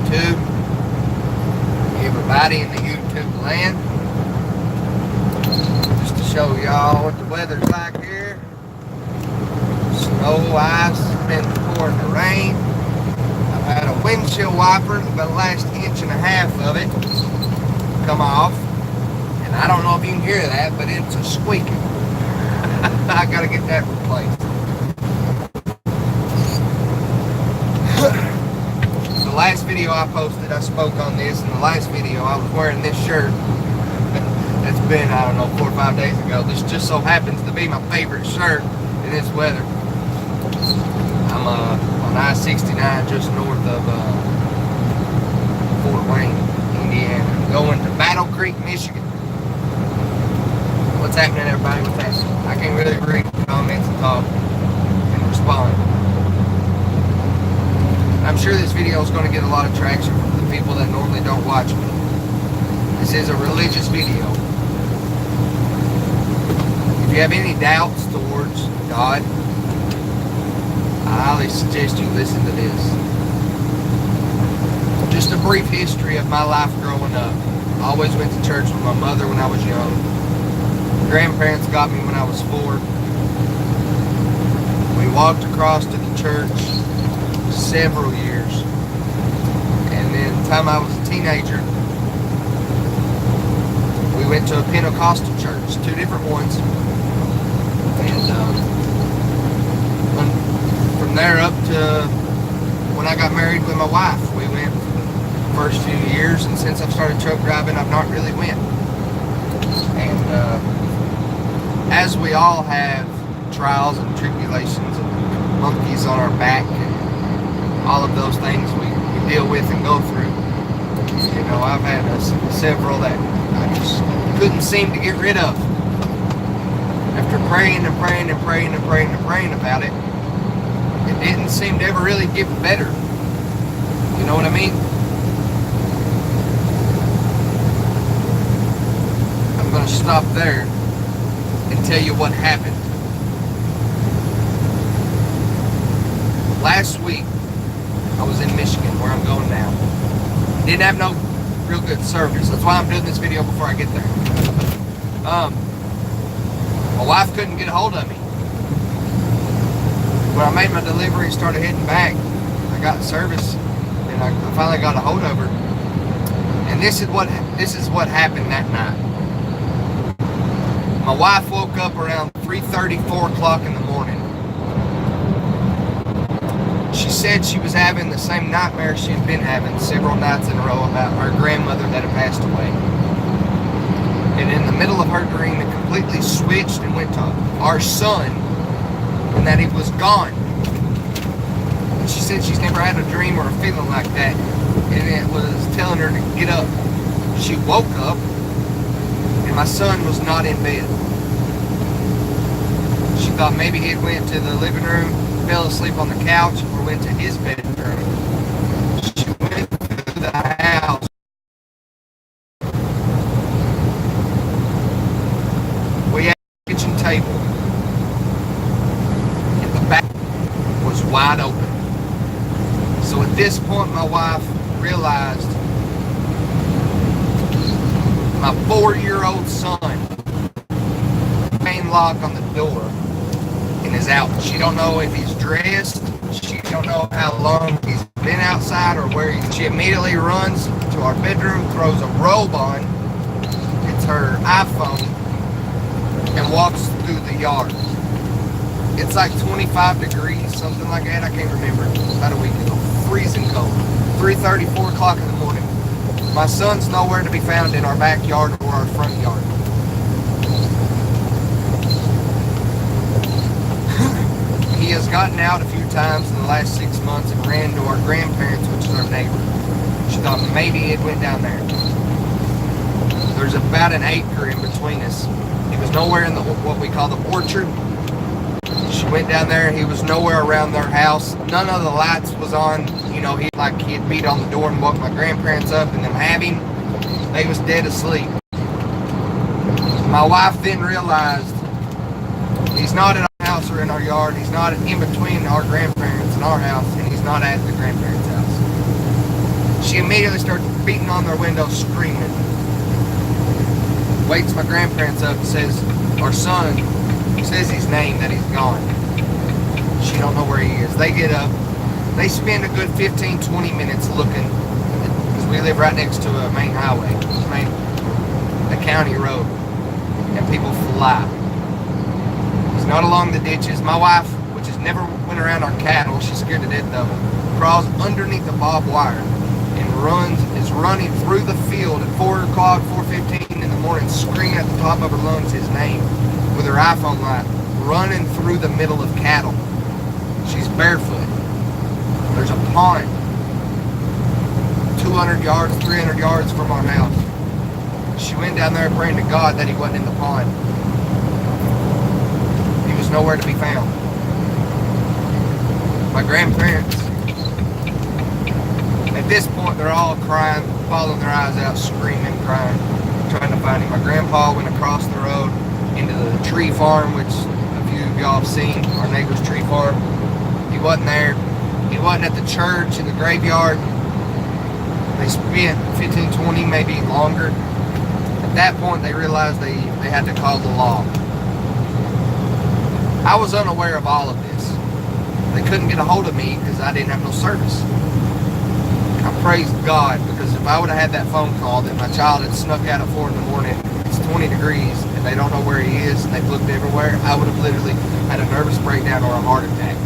YouTube, everybody in the YouTube land. Just to show y'all what the weather's like here. Snow, ice, been pouring the rain. I've had a windshield wiper, about the last inch and a half of it, come off. And I don't know if you can hear that, but it's a squeaking. I gotta get that replaced. The last video I posted, I spoke on this. In the last video, I was wearing this shirt. It's been, I don't know, 4 or 5 days ago. This just so happens to be my favorite shirt in this weather. I'm on I-69 just north of Fort Wayne, Indiana. I'm going to Battle Creek, Michigan. What's happening, everybody? What's happening? I can't really read the comments and talk and respond. I'm sure this video is going to get a lot of traction from the people that normally don't watch me. This is a religious video. If you have any doubts towards God, I highly suggest you listen to this. Just a brief history of my life growing up. I always went to church with my mother when I was young. Grandparents got me when I was 4. We walked across to the church several years, and then the time I was a teenager, we went to a Pentecostal church, 2 different ones, and from there up to when I got married with my wife, we went the first few years, and since I've started truck driving, I've not really went. And as we all have trials and tribulations and monkeys on our back and all of those things we deal with and go through. You know, I've had several that I just couldn't seem to get rid of. After praying and praying and praying and praying and praying about it, it didn't seem to ever really get better. You know what I mean? I'm going to stop there and tell you what happened. Last week, I was in Michigan, where I'm going now. Didn't have no real good service. That's why I'm doing this video before I get there. My wife couldn't get a hold of me. When I made my delivery, started heading back, I got service, and I finally got a hold of her. And this is what happened that night. My wife woke up around 3:30, 4 o'clock in the morning. She said she was having the same nightmare she had been having several nights in a row about her grandmother that had passed away. And in the middle of her dream, it completely switched and went to our son, and that he was gone. And she said she's never had a dream or a feeling like that, and it was telling her to get up. She woke up, and my son was not in bed. She thought maybe he went to the living room, fell asleep on the couch, or went to his bedroom. She went to the house. We had a kitchen table, and the back was wide open. So at this point, my wife realized my 4-year-old son, main lock on the door, and is out. She don't know if he's dressed. She don't know how long he's been outside or where he. She immediately runs to our bedroom, throws a robe on, gets her iPhone, and walks through the yard. It's like 25 degrees, something like that. I can't remember. About a week ago. Freezing cold. 3:30, 4 o'clock in the morning. My son's nowhere to be found in our backyard or our front yard. He has gotten out a few times in the last 6 months and ran to our grandparents, which is our neighbor. She thought maybe it went down there. There's about an acre in between us. He was nowhere in what we call the orchard. She went down there. He was nowhere around their house. None of the lights was on. You know, he had beat on the door and woke my grandparents up and them have him. They was dead asleep. My wife then realized he's not in our house or in our yard. He's not in between our grandparents and our house, and he's not at the grandparents' house. She immediately starts beating on their window, screaming. Wakes my grandparents up and says, our son says his name, that he's gone. She don't know where he is. They get up. They spend a good 15, 20 minutes looking, because we live right next to a main highway, a county road, and people fly. It's not along the ditches. My wife, which has never went around our cattle, she's scared to death of them, crawls underneath the barbed wire and is running through the field at 4 o'clock, 4:15 in the morning, screaming at the top of her lungs his name with her iPhone light, running through the middle of cattle. She's barefoot. There's a pond 200 yards, 300 yards from our house. She went down there praying to God that he wasn't in the pond. He was nowhere to be found. My grandparents, at this point, they're all crying, bawling their eyes out, screaming, crying, trying to find him. My grandpa went across the road into the tree farm, which a few of y'all have seen, our neighbor's tree farm. He wasn't there. He wasn't at the church, in the graveyard. They spent 15, 20, maybe longer. At that point, they realized they had to call the law. I was unaware of all of this. They couldn't get a hold of me because I didn't have no service. I praised God, because if I would have had that phone call that my child had snuck out at 4 in the morning, it's 20 degrees, and they don't know where he is, and they've looked everywhere, I would have literally had a nervous breakdown or a heart attack.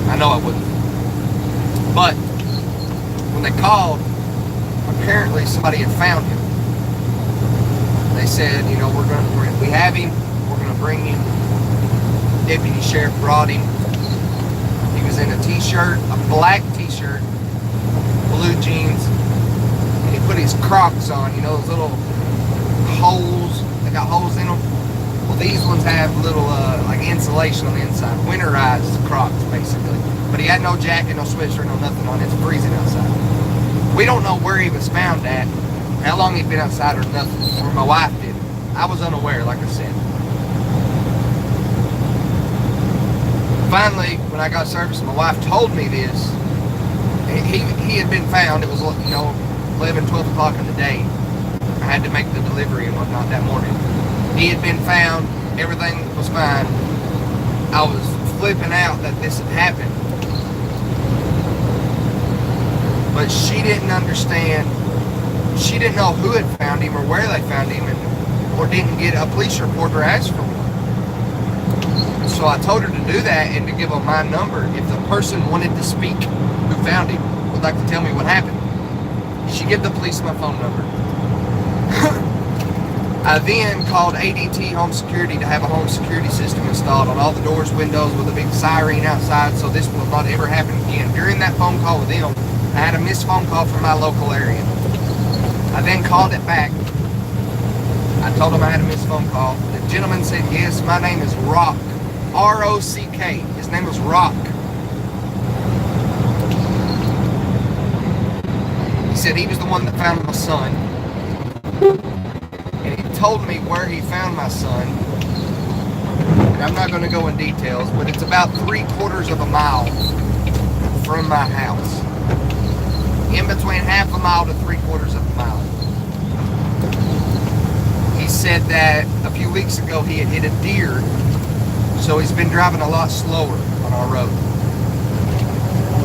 I know I wouldn't. But when they called, apparently somebody had found him. They said, you know, we have him, we're going to bring him. Deputy sheriff brought him. He was in a t-shirt, a black t-shirt, blue jeans, and he put his Crocs on, you know, those little holes, they got holes in them. Well, these ones have little like insulation on the inside, winterized Crocs basically. But he had no jacket, no sweatshirt, no nothing on. It's freezing outside. We don't know where he was found at, how long he'd been outside or nothing, or my wife did. I was unaware, like I said. Finally, when I got service, my wife told me this. He had been found. It was, you know, 11, 12 o'clock in the day. I had to make the delivery and whatnot that morning. He had been found. Everything was fine. I was flipping out that this had happened. But she didn't understand. She didn't know who had found him or where they found him, or didn't get a police report or ask for one. So I told her to do that and to give them my number if the person wanted to speak who found him, would like to tell me what happened. She gave the police my phone number. I then called ADT Home Security to have a home security system installed on all the doors, windows, with a big siren outside, so this will not ever happen again. During that phone call with them, I had a missed phone call from my local area. I then called it back. I told them I had a missed phone call. The gentleman said, yes, my name is Rock. R-O-C-K. His name was Rock. He said he was the one that found my son. And he told me where he found my son. And I'm not going to go in details, but it's about 3/4 of a mile from my house. In between half a mile to 3/4 of a mile. He said that a few weeks ago he had hit a deer, so he's been driving a lot slower on our road.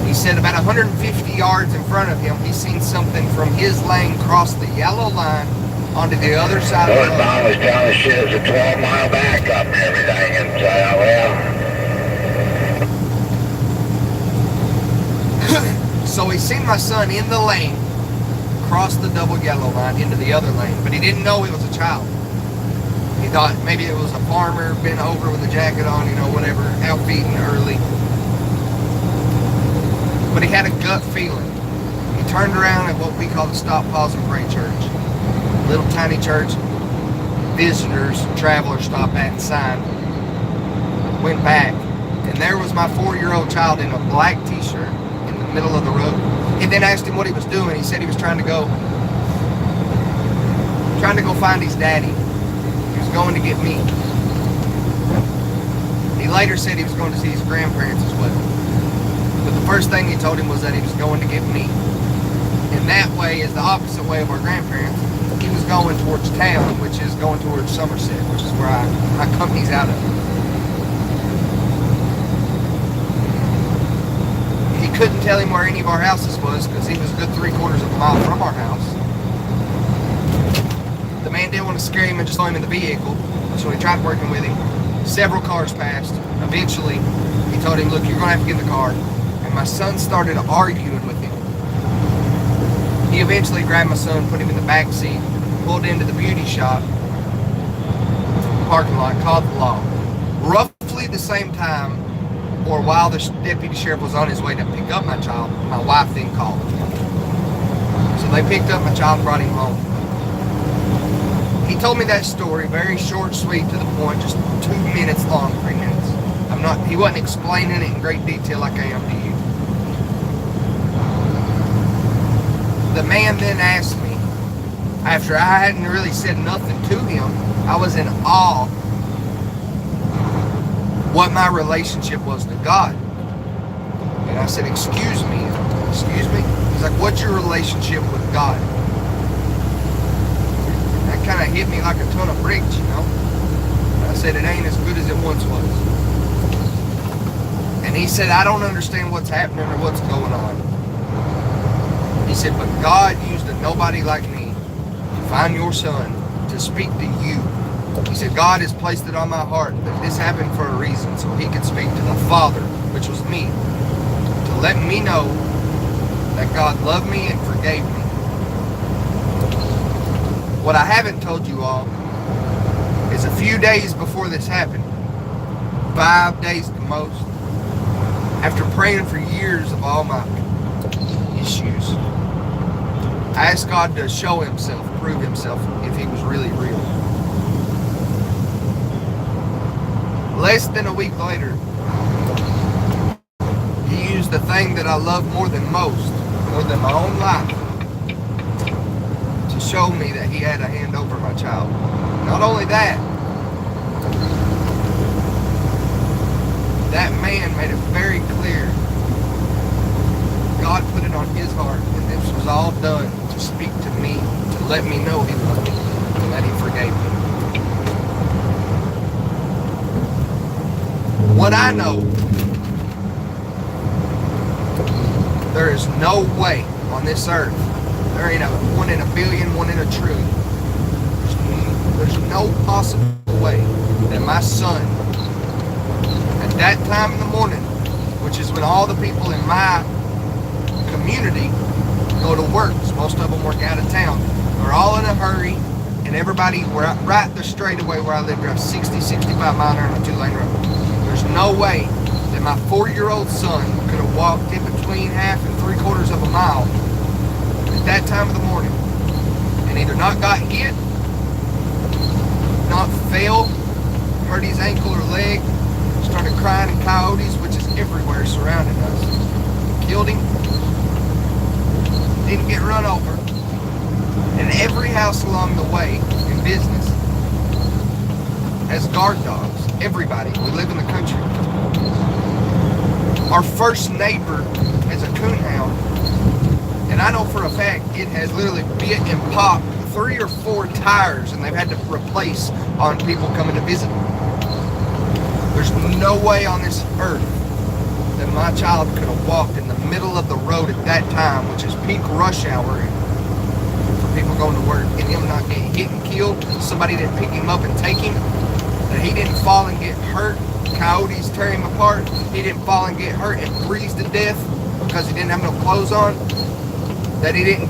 He said about 150 yards in front of him, he's seen something from his lane cross the yellow line onto the other side of the road. Northbound was telling us shit, it's a 12-mile backup and everything, and well. So he seen my son in the lane, cross the double yellow line into the other lane, but he didn't know it was a child. He thought maybe it was a farmer, bent over with a jacket on, you know, whatever, out feeding early. But he had a gut feeling. He turned around at what we call the Stop, Pause, and Pray church. Little tiny church, visitors, travelers stop at and sign. Went back, and there was my 4-year-old child in a black t-shirt in the middle of the road. He then asked him what he was doing. He said he was trying to go find his daddy. He was going to get me. He later said he was going to see his grandparents as well. But the first thing he told him was that he was going to get me. that way is the opposite way of our grandparents. He was going towards town, which is going towards Somerset, which is where my company's out of. He couldn't tell him where any of our houses was because he was a good 3/4 of a mile from our house. The man didn't want to scare him and just throw him in the vehicle, so he tried working with him. Several cars passed. Eventually, he told him, look, you're going to have to get in the car. And my son started arguing with him. He eventually grabbed my son, put him in the back seat, pulled into the beauty shop, parking lot, called the law. Roughly the same time, or while the deputy sheriff was on his way to pick up my child, my wife then called. So they picked up my child and brought him home. He told me that story, very short, sweet, to the point, just 2 minutes long, 3 minutes. He wasn't explaining it in great detail like I am to you. The man then asked me, after I hadn't really said nothing to him, I was in awe what my relationship was to God. And I said, excuse me? He's like, what's your relationship with God? That kind of hit me like a ton of bricks, you know. I said, it ain't as good as it once was. And he said, I don't understand what's happening or what's going on. He said, but God used a nobody like me to find your son, to speak to you. He said, God has placed it on my heart that this happened for a reason, so he could speak to the Father, which was me, to let me know that God loved me and forgave me. What I haven't told you all is a few days before this happened, 5 days the most, after praying for years of all my issues, I asked God to show himself, prove himself, if he was really real. Less than a week later, he used the thing that I love more than most, more than my own life, to show me that he had a hand over my child. Not only that, that man made it very clear. God put it on his heart, and this was all done to speak to me, to let me know he loved me, and that he forgave me. What I know, there is no way on this earth, there ain't a 1 in a billion, 1 in a trillion, there's no possible way that my son, at that time in the morning, which is when all the people in my community go to work, because most of them work out of town, they're all in a hurry, and everybody, right the straightaway where I live, drives 60, 65 mile an hour on a 2-lane road. There's no way that my 4-year-old son could have walked in between 1/2 and 3/4 of a mile at that time of the morning and either not got hit, not fell, hurt his ankle or leg, started crying in coyotes, which is everywhere surrounding us, killed him, didn't get run over, and every house along the way in business has guard dogs. Everybody, we live in the country. Our first neighbor has a coonhound, and I know for a fact it has literally bit and popped 3 or 4 tires, and they've had to replace on people coming to visit. There's no way on this earth that my child could have walked in the middle of the road at that time, which is peak rush hour for people going to work, and him not getting hit and killed, somebody didn't pick him up and take him, that he didn't fall and get hurt, coyotes tear him apart, he didn't fall and get hurt and freeze to death because he didn't have no clothes on, that he didn't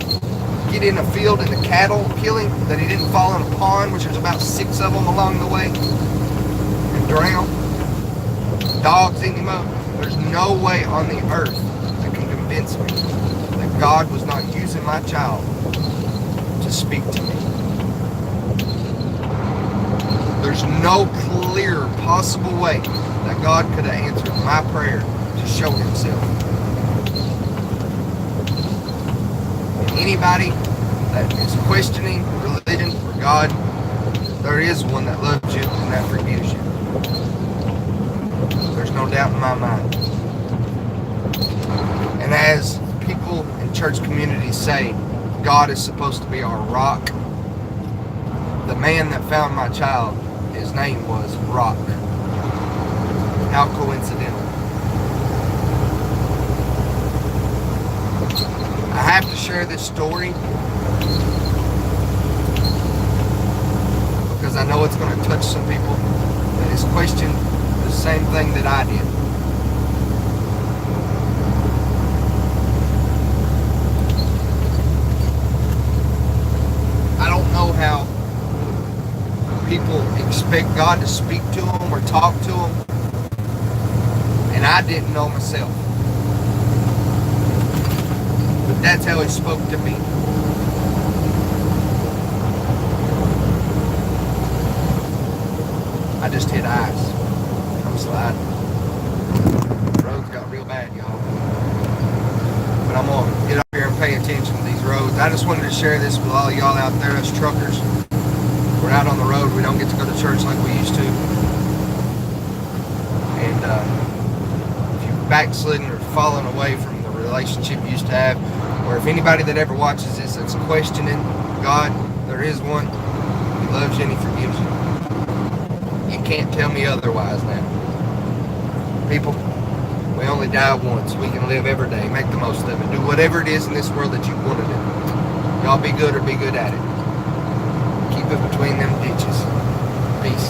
get in a field and the cattle kill him, that he didn't fall in a pond, which there's about 6 of them along the way, and drown. Dogs eat him up. There's no way on the earth that can convince me that God was not using my child to speak to me. There's no clear possible way that God could have answered my prayer to show himself. And anybody that is questioning religion or God, there is one that loves you and that forgives you. There's no doubt in my mind. And as people in church communities say, God is supposed to be our rock. The man that found my child, his name was Rock. How coincidental. I have to share this story because I know it's going to touch some people that has questioned the same thing that I did. I don't know how people expect God to speak to them or talk to them, and I didn't know myself. But that's how He spoke to me. I just hit ice. I'm sliding. The roads got real bad, y'all. But I'm gonna get up here and pay attention to these roads. I just wanted to share this with all y'all out there, us truckers. We're out on the road. We don't get to go to church like we used to. And if you've backslidden or fallen away from the relationship you used to have, or if anybody that ever watches this that's questioning God, there is one. He loves you and He forgives you. You can't tell me otherwise now. People, we only die once. We can live every day. Make the most of it. Do whatever it is in this world that you want to do. Y'all be good or be good at it. Keep it between them ditches. Peace.